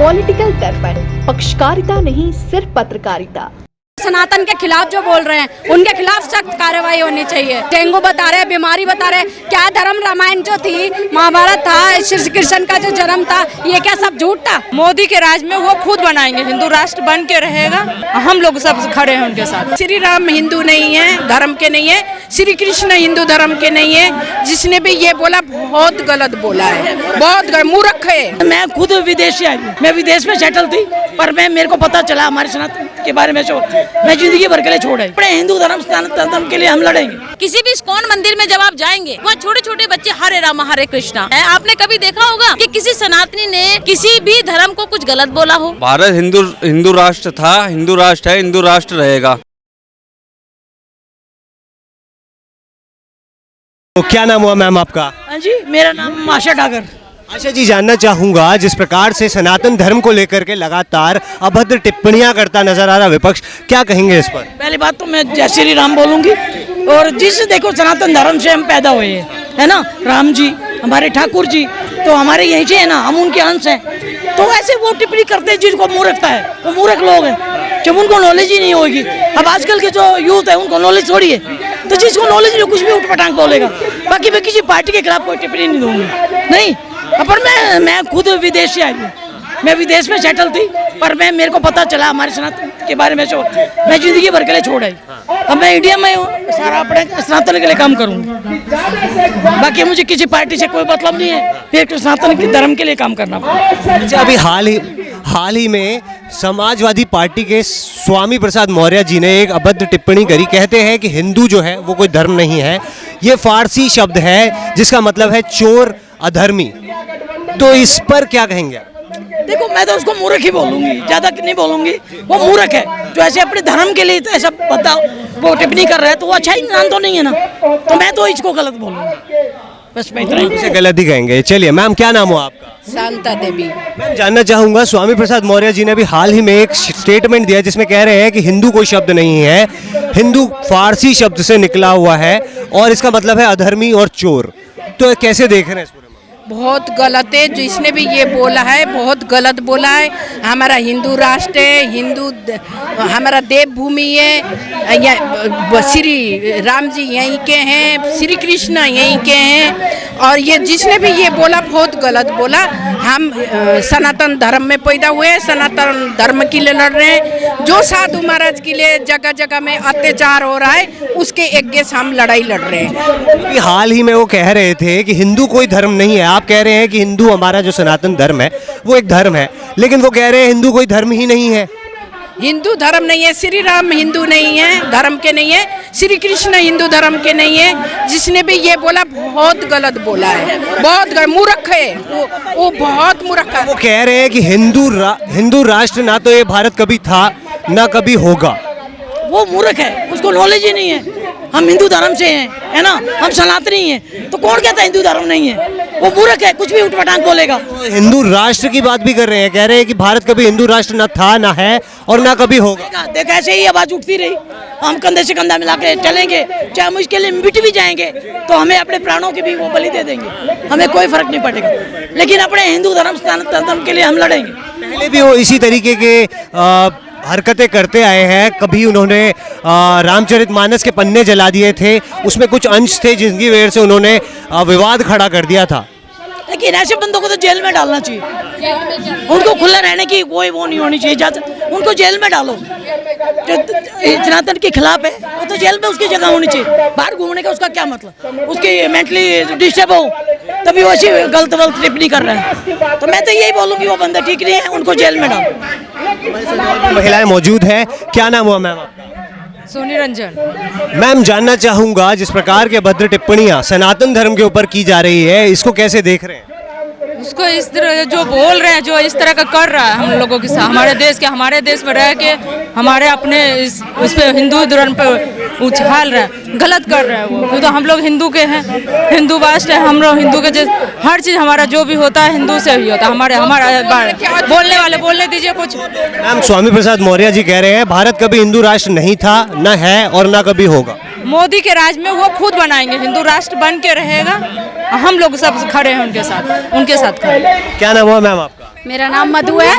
Political दर्पण, पक्षकारिता नहीं सिर्फ पत्रकारिता। सनातन के खिलाफ जो बोल रहे हैं उनके खिलाफ सख्त कार्रवाई होनी चाहिए। डेंगू बता रहे, बीमारी बता रहे, क्या धर्म रामायण जो थी, महाभारत था, श्री कृष्ण का जो जन्म था, ये क्या सब झूठ था? मोदी के राज में वो खुद बनाएंगे, हिंदू राष्ट्र बन के रहेगा। हम लोग सब खड़े हैं उनके साथ। श्री राम हिंदू नहीं है, धर्म के नहीं है, श्री कृष्ण हिंदू धर्म के नहीं है। जिसने भी ये बोला बहुत गलत बोला है, बहुत मूर्ख है। मैं खुद विदेशी आई हूँ, मैं विदेश में सेटल थी, पर मेरे को पता चला हमारे सनातन के बारे में, मैं जिंदगी भर के लिए छोड़ा। अपने हिंदू धर्म सनातन धर्म के लिए हम लड़ेंगे। किसी भी इस्कॉन मंदिर में जब आप जाएंगे, वहाँ छोटे छोटे बच्चे हरे राम हरे कृष्णा। आपने कभी देखा होगा कि किसी सनातनी ने किसी भी धर्म को कुछ गलत बोला हो? भारत हिंदू राष्ट्र था, हिंदू राष्ट्र है, हिंदू राष्ट्र रहेगा। तो क्या नाम हुआ मैम आपका? हाँ जी, मेरा नाम आशा ठाकर। आशा जी, जानना चाहूंगा जिस प्रकार से सनातन धर्म को लेकर के लगातार अभद्र टिप्पणियां करता नजर आ रहा विपक्ष, क्या कहेंगे इस पर? पहली बात तो मैं जय श्री राम बोलूंगी। और जिस देखो सनातन धर्म से हम पैदा हुए हैं, है ना, राम जी हमारे ठाकुर जी तो हमारे यहीं से है ना, हम उनके अंश हैं। तो ऐसे वो टिप्पणी करते हैं जिनको मूर्खता है, वो मूर्ख लोग हैं, जब उनको नॉलेज ही नहीं होगी। अब आजकल के जो यूथ है उनको नॉलेज थोड़ी है, तो जिसको नॉलेज नहीं कुछ भी उठपटांग बोलेगा। बाकी मैं किसी पार्टी के खिलाफ कोई टिप्पणी नहीं दूंगी, नहीं। पर मैं खुद विदेशी आई हूँ, मैं विदेश में सेटल थी, पर मेरे को पता चला हमारे सनातन के बारे में, मैं जिंदगी भर के लिए छोड़ आई। अब मैं इंडिया में हूँ, सारा अपने सनातन के लिए काम करूँगा। बाकी मुझे किसी पार्टी से कोई मतलब नहीं है, फिर सनातन के धर्म के लिए काम करना पड़ेगा। अच्छा, अभी हाल ही में समाजवादी पार्टी के स्वामी प्रसाद मौर्य जी ने एक अभद्र टिप्पणी करी। कहते हैं कि हिंदू जो है वो कोई धर्म नहीं है, ये फारसी शब्द है जिसका मतलब है चोर, अधर्मी। तो इस पर क्या कहेंगे? देखो, मैं तो उसको मूर्ख ही बोलूंगी, ज्यादा नहीं बोलूंगी। वो मूर्ख है जो ऐसे अपने धर्म के लिए तो ऐसा बता वो टिप्पणी कर रहा है, तो वो अच्छा इंसान तो नहीं है ना, तो मैं तो इसको गलत बोलूंगी। बस मैं इतना ही गलत ही कहेंगे। चलिए मैम, क्या नाम हो आपका? शांता देवी। मैं जानना चाहूंगा, स्वामी प्रसाद मौर्य जी ने अभी हाल ही में एक स्टेटमेंट दिया जिसमें कह रहे हैं कि हिंदू कोई शब्द नहीं है, हिंदू फारसी शब्द से निकला हुआ है और इसका मतलब है अधर्मी और चोर। तो कैसे देख रहे हैं इसको? बहुत गलत है, जिसने भी ये बोला है बहुत गलत बोला है। हमारा हिंदू राष्ट्र है, हिंदू हमारा देवभूमि है, श्री राम जी यहीं के हैं, श्री कृष्ण यहीं के हैं। और ये जिसने भी ये बोला बहुत गलत बोला। हम सनातन धर्म में पैदा हुए, सनातन धर्म के लिए लड़ रहे हैं। जो साधु महाराज के लिए जगह जगह में अत्याचार हो रहा है, उसके अगेंस्ट हम लड़ाई लड़ रहे हैं। हाल ही में वो कह रहे थे कि हिंदू कोई धर्म नहीं है। आप कह रहे हैं कि हिंदू हमारा जो सनातन धर्म है वो एक धर्म है, लेकिन वो कह रहे हैं हिंदू कोई धर्म ही नहीं है। हिंदू धर्म नहीं है, श्री राम हिंदू नहीं है, धर्म के नहीं है, श्री कृष्ण हिंदू धर्म के नहीं है। जिसने भी ये बोला बहुत गलत बोला है, बहुत मूर्ख है, वो बहुत मूर्ख है। वो कह रहे हैं कि हिंदू राष्ट्र ना तो ये भारत कभी था ना कभी होगा। वो मूर्ख है, उसको नॉलेज ही नहीं है। हम हिंदू धर्म से हैं, है ना, हम सनातनी हैं, तो कौन कहता है हिंदू धर्म नहीं है? वो मूर्ख है, कुछ भी उठपटांग बोलेगा। हिंदू राष्ट्र की बात भी कर रहे हैं, कह रहे हैं कि भारत कभी हिंदू राष्ट्र ना था, ना है और ना कभी होगा। देख, ऐसे ही आवाज उठती रही, हम कंधे से कंधा मिला के चलेंगे, चाहे हम इसके लिए मिट भी जाएंगे, तो हमें अपने प्राणों की भी वो बलि दे देंगे, हमें कोई फर्क नहीं पड़ेगा। लेकिन अपने हिंदू धर्म सनातन धर्म के लिए हम लड़ेंगे। पहले भी वो इसी तरीके के हरकतें करते आए हैं। कभी उन्होंने रामचरितमानस के पन्ने जला दिए थे, उसमें कुछ अंश थे जिनकी वजह से उन्होंने विवाद खड़ा कर दिया था। लेकिन ऐसे बंदों को तो जेल में डालना चाहिए, उनको खुला रहने की कोई वो नहीं होनी चाहिए इजाजत, उनको जेल में डालो। जो सनातन के खिलाफ है वो तो जेल में उसकी जगह होनी चाहिए, बाहर घूमने का उसका क्या मतलब? उसकी मेंटली डिस्टर्ब हो तभी वो ऐसी गलत टिप्पणी कर रहे हैं। तो मैं तो यही बोलूँगी वो बंदा ठीक नहीं है, उनको जेल में डालो। महिलाएं मौजूद हैं। क्या नाम हुआ मैम आपका? सोनी रंजन। मैम, जानना चाहूंगा जिस प्रकार के अभद्र टिप्पणियां सनातन धर्म के ऊपर की जा रही है, इसको कैसे देख रहे हैं? उसको इस तरह जो बोल रहे हैं, जो इस तरह का कर रहा है हम लोगों के साथ, हमारे देश में रह के हमारे अपने उस पे हिंदू धर्म पे उछाल रहे हैं, गलत कर रहे हैं वो। तो हम लोग हिंदू के हैं, हिंदू राष्ट्र है, हम लोग हिंदू के हर चीज़ हमारा जो भी होता है हिंदू से ही होता है। हमारा बोलने वाले बोलने दीजिए कुछ। मैम, स्वामी प्रसाद मौर्य जी कह रहे हैं भारत कभी हिंदू राष्ट्र नहीं था, न है और न कभी होगा। मोदी के राज में वो खुद बनाएंगे, हिंदू राष्ट्र बन के रहेगा। हम लोग सब खड़े हैं उनके साथ खड़े। क्या नाम हुआ मैम आपका? मेरा नाम मधु है।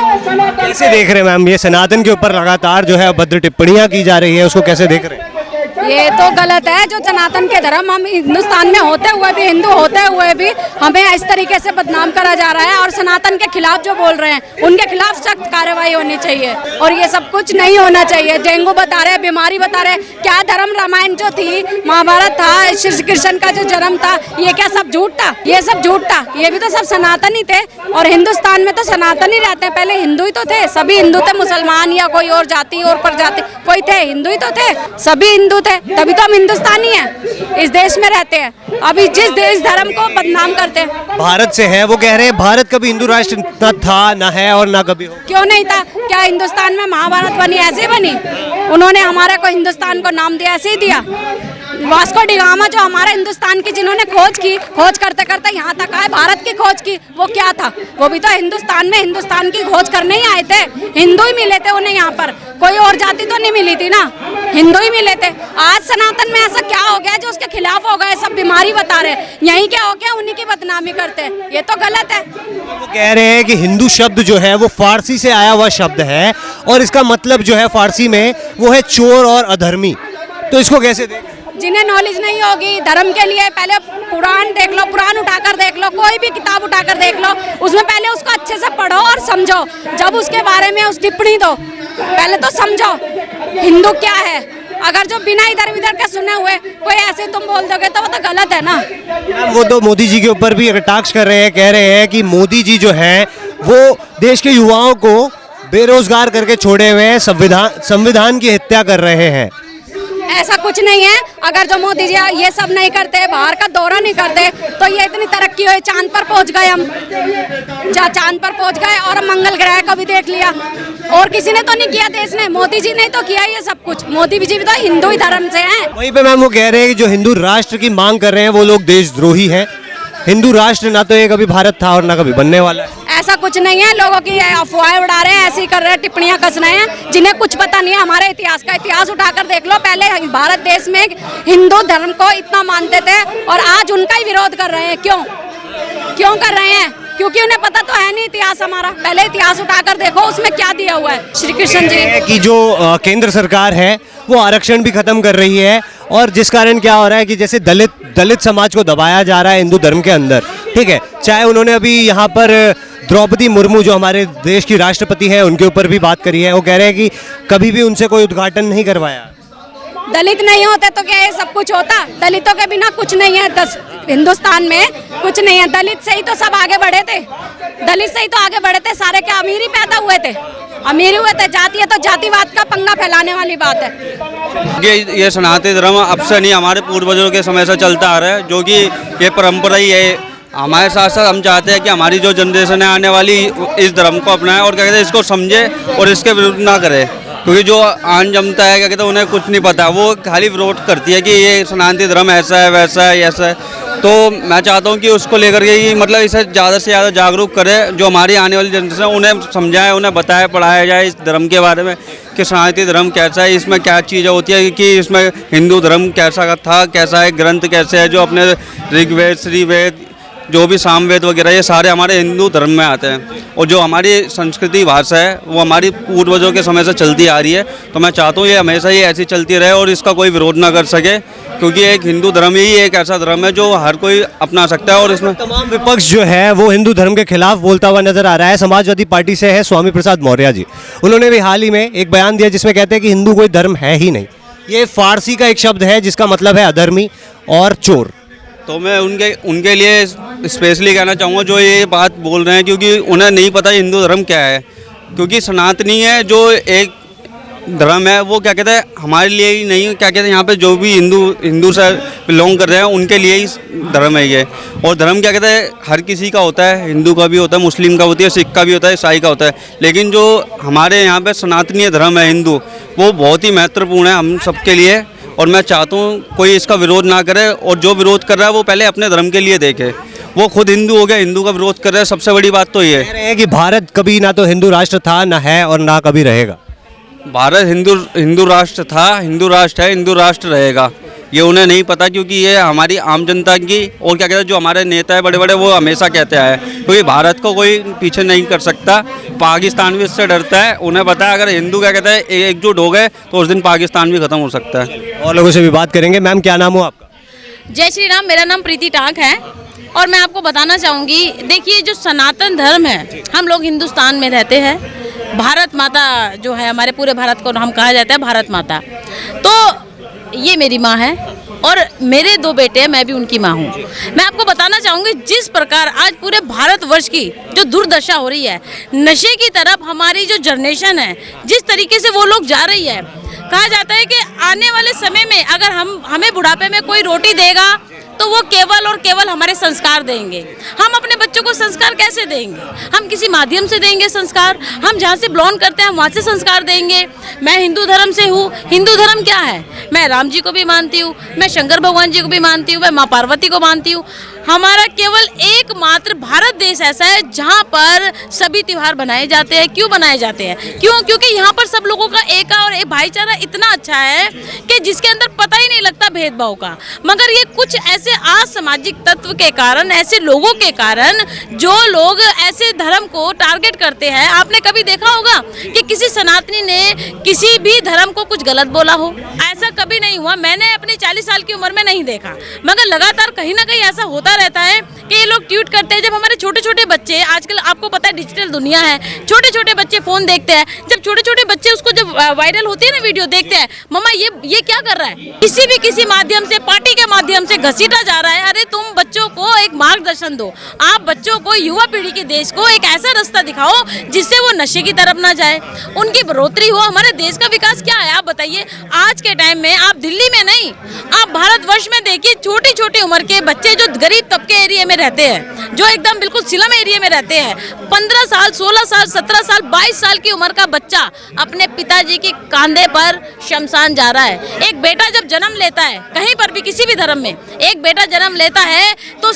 कैसे देख रहे हैं मैम ये सनातन के ऊपर लगातार जो है अभद्र टिप्पणियां की जा रही है, उसको कैसे देख रहे हैं? ये तो गलत है, जो सनातन के धर्म हम हिंदुस्तान में होते हुए भी, हिंदू होते हुए भी हमें इस तरीके से बदनाम करा जा रहा है। और सनातन के खिलाफ जो बोल रहे हैं उनके खिलाफ सख्त कार्रवाई होनी चाहिए और ये सब कुछ नहीं होना चाहिए। डेंगू बता रहे, बीमारी बता रहे, क्या धर्म रामायण जो थी, महाभारत था, श्री कृष्ण का जो जन्म था, ये क्या सब झूठ था? ये सब झूठ था, ये भी तो सब सनातन ही थे। और हिंदुस्तान में तो सनातन ही रहते हैं, पहले हिंदू ही तो थे, सभी हिंदू थे, मुसलमान या कोई और जाति और प्रजाति कोई थे, हिंदू ही तो थे, सभी हिंदू थे, तभी तो हम हिंदुस्तानी हैं, इस देश में रहते हैं। अभी जिस देश धर्म को बदनाम करते हैं, भारत से है, वो कह रहे हैं भारत कभी हिंदू राष्ट्र न था, न है और ना कभी हो। क्यों नहीं था? क्या हिंदुस्तान में महाभारत बनी ऐसे बनी? उन्होंने हमारे को हिंदुस्तान को नाम दिया, ऐसे ही दिया। वास्को डिगामा जो हमारे हिंदुस्तान की जिन्होंने खोज की, खोज करते करते यहाँ तक आए, भारत की खोज की, वो क्या था? वो भी तो हिंदुस्तान में हिंदुस्तान की खोज करने ही आए थे, हिंदू ही मिले थे उन्हें यहाँ पर, कोई और जाति तो नहीं मिली थी ना, हिंदू ही मिले थे। आज सनातन में ऐसा क्या हो गया जो उसके खिलाफ हो गए? सब बीमारी बता रहे, यही क्या हो गया? उन्हीं की बदनामी करते हैं, ये तो गलत है। वो कह रहे हैं कि हिंदू शब्द जो है वो फारसी से आया हुआ शब्द है और इसका मतलब जो है फारसी में वो है चोर और अधर्मी, तो इसको कैसे देखें? जिन्हें नॉलेज नहीं होगी धर्म के लिए, पहले पुराण देख लो, पुराण उठाकर देख लो, कोई भी किताब उठाकर देख लो, उसमें पहले उसको अच्छे से पढ़ो और समझो, जब उसके बारे में उस टिप्पणी दो, पहले तो समझो हिंदू क्या है। अगर जो बिना इधर उधर के सुने हुए कोई ऐसे तुम बोल दोगे तो वो तो गलत है ना। वो तो मोदी जी के ऊपर भी कटाक्ष कर रहे हैं, कह रहे हैं कि मोदी जी जो है वो देश के युवाओं को बेरोजगार करके छोड़े हुए हैं, संविधान की हत्या कर रहे हैं। ऐसा कुछ नहीं है, अगर जो मोदी जी ये सब नहीं करते, बाहर का दौरा नहीं करते, तो ये इतनी तरक्की हुई, चांद पर पहुंच गए हम, चांद पर पहुंच गए और मंगल ग्रह को भी देख लिया। और किसी ने तो नहीं किया, देश ने, मोदी जी ने तो किया ये सब कुछ। मोदी जी भी तो हिंदू ही धर्म से हैं। वहीं पे मैम वो कह रहे हैं कि जो हिंदू राष्ट्र की मांग कर रहे हैं वो लोग देशद्रोही हैं। हिंदू राष्ट्र ना तो ये कभी भारत था और ना कभी बनने वाला है। ऐसा कुछ नहीं है, लोगों की अफवाहें उड़ा रहे हैं, ऐसे ही कर रहे हैं, टिप्पणियां कस रहे हैं, जिन्हें कुछ पता नहीं है हमारे इतिहास का। इतिहास उठाकर देख लो, पहले भारत देश में हिंदू धर्म को इतना मानते थे और आज उनका ही विरोध कर रहे हैं। क्यों कर रहे हैं? क्योंकि उन्हें पता तो है नहीं इतिहास हमारा। पहले इतिहास उठाकर देखो, उसमें क्या दिया हुआ है। श्री कृष्ण जी की जो केंद्र सरकार है वो आरक्षण भी खत्म कर रही है और जिस कारण क्या हो रहा है कि जैसे दलित समाज को दबाया जा रहा है हिंदू धर्म के अंदर, ठीक है। चाहे उन्होंने अभी यहाँ पर द्रौपदी मुर्मू जो हमारे देश की राष्ट्रपति है उनके ऊपर भी बात करी है, वो कह रहे हैं कि कभी भी उनसे कोई उद्घाटन नहीं करवाया। दलित नहीं होते तो क्या ये सब कुछ होता? दलितों के बिना कुछ नहीं है, हिंदुस्तान में कुछ नहीं है। दलित से ही तो सब आगे बढ़े थे, दलित से ही तो आगे बढ़े थे सारे। क्या अमीर ही पैदा हुए थे? अमीर हुए थे। जाति है तो जातिवाद का पंगा फैलाने वाली बात है। ये सनातन धर्म अब से नहीं, हमारे पूर्वजों के समय से चलता आ रहा है, जो कि ये परंपरा ही है। हमारे साथ साथ हम चाहते हैं कि हमारी जो जनरेशन है आने वाली इस धर्म को अपनाए और क्या कहते हैं इसको समझे और इसके विरुद्ध ना करे, क्योंकि जो आन जनता है क्या कहते हैं उन्हें कुछ नहीं पता, वो खाली विरोध करती है कि ये सनातन धर्म ऐसा है, वैसा है, ऐसा है। तो मैं चाहता हूँ कि उसको लेकर के ही मतलब इसे ज़्यादा से ज़्यादा जागरूक करें, जो हमारी आने वाली जनरेशन है उन्हें समझाएं, उन्हें बताया पढ़ाया जाए इस धर्म के बारे में कि सनातन धर्म कैसा है, इसमें क्या चीज़ें होती है, कि इसमें हिंदू धर्म कैसा था, कैसा है, ग्रंथ कैसे है, जो अपने ऋग्वेद, श्रीवेद, जो भी सामवेद वगैरह ये सारे हमारे हिंदू धर्म में आते हैं। और जो हमारी संस्कृति भाषा है वो हमारी पूर्वजों के समय से चलती आ रही है। तो मैं चाहता हूँ ये हमेशा ही ऐसी चलती रहे और इसका कोई विरोध ना कर सके, क्योंकि एक हिंदू धर्म ही एक ऐसा धर्म है जो हर कोई अपना सकता है। और इसमें तमाम विपक्ष जो है वो हिंदू धर्म के खिलाफ बोलता हुआ नजर आ रहा है। समाजवादी पार्टी से है स्वामी प्रसाद मौर्य जी, उन्होंने भी हाल ही में एक बयान दिया जिसमें कहते हैं कि हिंदू कोई धर्म है ही नहीं। ये फारसी का एक शब्द है जिसका मतलब है अधर्मी और चोर। तो मैं उनके लिए स्पेशली कहना चाहूँगा जो ये बात बोल रहे हैं, क्योंकि उन्हें नहीं पता हिंदू धर्म क्या है। क्योंकि सनातनी है जो एक धर्म है, वो क्या कहते हैं हमारे लिए ही नहीं, क्या कहते हैं यहाँ पे जो भी हिंदू से बिलोंग कर रहे हैं उनके लिए ही धर्म है ये। और धर्म क्या कहते हैं हर किसी का होता है, हिंदू का भी होता है, मुस्लिम का होती है, सिख का भी होता है, ईसाई का होता है। लेकिन जो हमारे यहाँ पे सनातनीय धर्म है हिंदू, वो बहुत ही महत्वपूर्ण है हम सबके लिए। और मैं चाहता हूँ कोई इसका विरोध ना करे, और जो विरोध कर रहा है वो पहले अपने धर्म के लिए देखे। वो खुद हिंदू हो गया, हिंदू का विरोध कर रहा है, सबसे बड़ी बात तो ये है कि भारत कभी ना तो हिंदू राष्ट्र था, ना है और ना कभी रहेगा। भारत हिंदू राष्ट्र था, हिंदू राष्ट्र है, हिंदू राष्ट्र रहेगा। ये उन्हें नहीं पता, क्योंकि ये हमारी आम जनता की, और क्या कहते हैं जो हमारे नेता है बड़े बड़े, वो हमेशा कहते हैं क्योंकि भारत को कोई पीछे नहीं कर सकता, पाकिस्तान भी इससे डरता है। उन्हें पता है अगर हिंदू क्या कहते हैं एकजुट हो गए तो उस दिन पाकिस्तान भी खत्म हो सकता है। और लोगों से भी बात करेंगे। मैम क्या नाम हो आपका? जय श्री राम, मेरा नाम प्रीति टाक है और मैं आपको बताना चाहूँगी, देखिए जो सनातन धर्म है, हम लोग हिंदुस्तान में रहते हैं, भारत माता जो है हमारे पूरे भारत को हम कहा जाता है भारत माता, तो ये मेरी माँ है और मेरे 2 बेटे हैं, मैं भी उनकी माँ हूँ। मैं आपको बताना चाहूँगी जिस प्रकार आज पूरे भारतवर्ष की जो दुर्दशा हो रही है, नशे की तरफ हमारी जो जनरेशन है जिस तरीके से वो लोग जा रही है, कहा जाता है कि आने वाले समय में अगर हमें बुढ़ापे में कोई रोटी देगा तो वो केवल और केवल हमारे संस्कार देंगे। हम अपने बच्चों को संस्कार कैसे देंगे? हम किसी माध्यम से देंगे संस्कार, हम जहाँ से बिलोंग करते हैं हम वहाँ से संस्कार देंगे। मैं हिंदू धर्म से हूँ। हिंदू धर्म क्या है? मैं राम जी को भी मानती हूँ, मैं शंकर भगवान जी को भी मानती हूँ, मैं माँ पार्वती को मानती हूँ। हमारा केवल एकमात्र भारत देश ऐसा है जहाँ पर सभी त्योहार बनाए जाते हैं। क्यों बनाए जाते हैं? क्योंकि यहाँ पर सब लोगों का एक और एक भाईचारा इतना अच्छा है कि जिसके अंदर पता ही नहीं लगता भेदभाव का। मगर ये कुछ ऐसे असामाजिक तत्व के कारण, ऐसे लोगों के कारण, जो लोग ऐसे धर्म को टारगेट करते हैं, आपने कभी देखा होगा कि किसी सनातनी ने किसी भी धर्म को कुछ गलत बोला हो? ऐसा कभी नहीं हुआ। मैंने अपनी 40 साल की उम्र में नहीं देखा, मगर लगातार कहीं ना कहीं ऐसा होता रहता है कि ये लोग ट्वीट करते हैं। जब हमारे छोटे छोटे बच्चे, आजकल आपको पता है डिजिटल दुनिया है, छोटे छोटे बच्चे फोन देखते हैं, जब छोटे छोटे बच्चे उसको जब वायरल होती है ना वीडियो, देखते हैं मम्मा ये क्या कर रहा है, किसी माध्यम से, पार्टी के माध्यम से घसीटा जा रहा है। अरे तुम बच्चों को एक मार्गदर्शन दो, आप बच्चों को, युवा पीढ़ी के देश को एक ऐसा रास्ता दिखाओ जिससे वो नशे की तरफ ना जाए, उनकी बढ़ोतरी हो। हमारे देश का विकास क्या है आप बताइए? आज के टाइम में आप दिल्ली में नहीं, आप भारतवर्ष में देखिए, छोटी छोटी उम्र के बच्चे जो गरीब तबके एरिया में रहते हैं, जो एकदम बिल्कुल स्लम एरिया में रहते हैं, 15 साल, 16 साल, 17 साल, 22 साल की उम्र का बच्चा अपने पिताजी के कंधे पर शमशान जा रहा है। एक बेटा जब जन्म लेता है, कहीं पर भी किसी भी धर्म में एक बेटा जन्म लेता है तो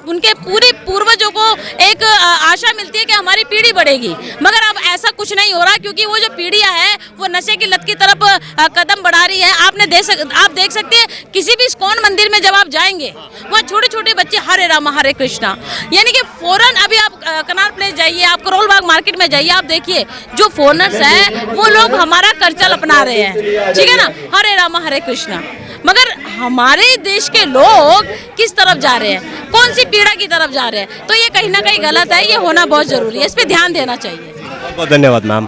उनके पूरे पूर्वजों को एक आशा मिलती है कि हमारी पीढ़ी बढ़ेगी। मगर अब ऐसा कुछ नहीं हो रहा, क्योंकि वो जो पीढ़ियां है वो नशे की लत की तरफ कदम बढ़ा रही है। आप देख सकते हैं किसी भी इस्कॉन मंदिर में जब आप जाएंगे, वहाँ छोटे छोटे बच्चे हरे रामा हरे कृष्णा, यानी कि फौरन अभी आप कनार प्लेस जाइए, आप करोल बाग मार्केट में जाइए, आप देखिए जो फॉरेनर्स हैं वो लोग हमारा कल्चर अपना रहे हैं, ठीक है ना, हरे रामा हरे कृष्णा। मगर हमारे देश के लोग किस तरफ जा रहे हैं? कौन सी पीड़ा की तरफ जा रहे हैं? तो ये कहीं ना कहीं गलत है, ये होना बहुत जरूरी है, इस पे ध्यान देना चाहिए। बहुत बहुत धन्यवाद मैम।